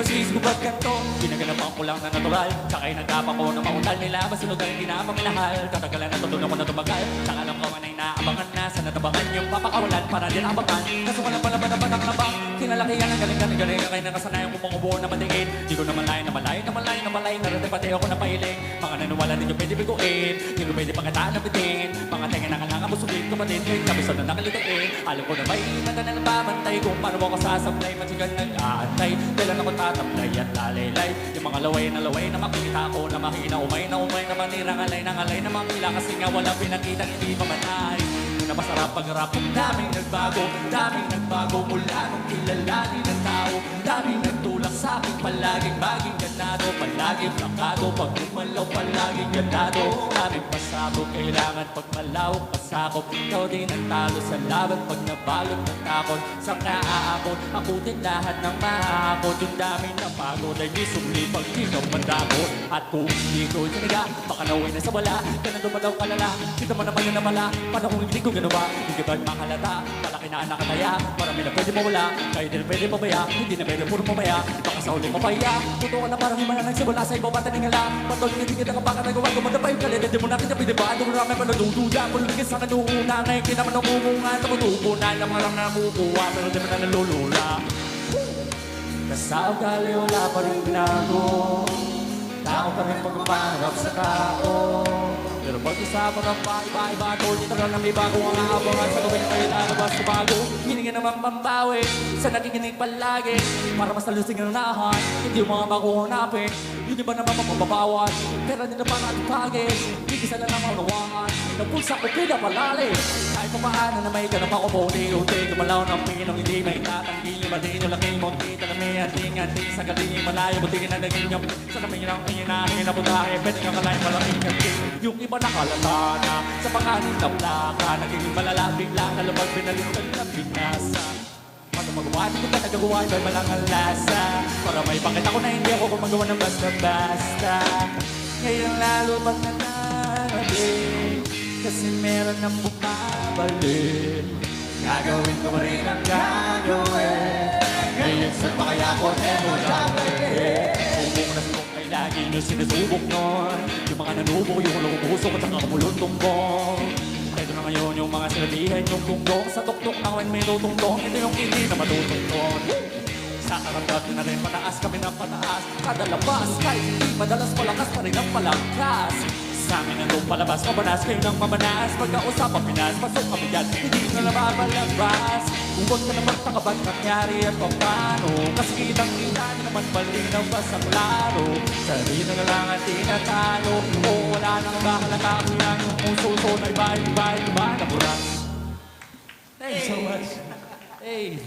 masisig ko ba't ganito? Ginaganapan ko lang na natural, tsaka inagapang ko na mauntal nila. Masunod na rin di na paminahal, tatagalan na tulungan ko na tumagal. Tsaka alam ko man ay naabangan na, sa natabangan yung papakawalan para din abakan. Kaso wala pala ba na panaknabang, kinalakihan ang galing-galing kaya nakasanayan ko mga buo na matingin. Di ko na malayo na malayo na malayo na malayo, narating pati ako na pahiling. Mga naniwala din yung pwede biguin, di ko pwede pangataan na bitin. Mga tenga na kailangan mo sugin ko pa din, kapisan na nakalituin. Alam ko na may matagal na babantay kung paano ako sasablay. Matigan nag-aantay, kailan ako tatablay at lalaylay. Yung mga laway na makikita ko na mahina umay na manirang alay ng alay na makila. Kasi nga walang pinakita, hindi mamatay. Na masarap pag-rap, daming nagbago mula nung kilalanin ng tao. Daming nagtulak sa akin, palaging maging ganado, palaging plakado, pag umalaw palaging ganado. Daming pasabog, kailangan pagmalawak pasakop. Ikaw din ang talo sa laban pag nabalot ng takot. Sa naaakot, ako din lahat ng mahakot. Yung daming napagod ay di sumli pag ikaw mandakot. At kung hindi ko tiniga, baka naway na sa wala. Ganun dumadaw kalala, kita mo naman yun na mala. Paano kung hindi ko ginawa, hindi ka ba makalata? Malaki na nakataya, marami na pwede mawala. Kaya di na pwede pabaya, hindi na pwede puro mamaya. Baka sa uli mapaya, totoo ka na parang hima na nagsibula sa iba bata ningala. Patuloy hindi kita kapaka nagawa, gumanda pa yung kalenda. Di mo na kita pwede ba? Doon marami pa nadududa. Pulugin sa kanuuna, na yung kinaman ng mumunga. Tumutubo na lang marang namukuha, pero di mo na nalulula. Kasaw kali wala pa rin binago, tao pa rin pagpapangarap sa tao. Pero pag-usapan ng iba-iba, dito lang na may bago ang aabangan sa gawin kayo na nabas sa bago. Hindi nga naman pambawi sa nakikinig palagi para mas talusing ang unahan, hindi yung mga bago hanapin. Yun iba naman mapapabawan, pero hindi na pa natin pagis. Hindi isa lang ang maulawangan, ng pulsa ko pinapalali. Kahit pa paano na may ganap ako po, unti-unti gumalaw ng pinong hindi may tatanggi. Yung matin yung laking munti, talami anting-anting sa galing malayo. Buti na naging yung sa namin ang hinahin na butahe. Pwede kang kalahin malaking kanting. Yung iba nakalata na sa panganin na plaka, naging malala bigla na lumag pinalintag ng binasa. Paano magawa, di ko ba nagagawa, iba'y malang ang lasa. Para may pakita ko na hindi ako gumagawa ng basta-basta. Ngayon lalo pag nananabik, kasi meron ng bumabalik. Gagawin ko rin ang gagawin, ngayon saan pa kaya ko mo gagawin? Subok na subok ay lagi nyo sinusubok nun. Yung mga nanubo, yung lumukusok at saka kumulundong bong. Ito na ngayon yung mga sinabihan yung tunggong. Sa tuktok na when may tutungtong, ito yung hindi na matutungtong. Sa karanggat na rin pataas kami ng pataas. Kada labas, kahit hindi madalas malakas pa rin ang palakas. Sa amin ang doon palabas, mabanas kayo ng mabanas. Pagkausapang Pinas, pasok kami dyan, hindi na nababalabas. Huwag ka naman takabat nangyari at paano, kasi kitang-kita naman malinaw pa sa klaro. Sabihin na lang at tinatalo, o wala nang bahalata. Kung yan yung puso na iba na buras. Thanks so much. Hey.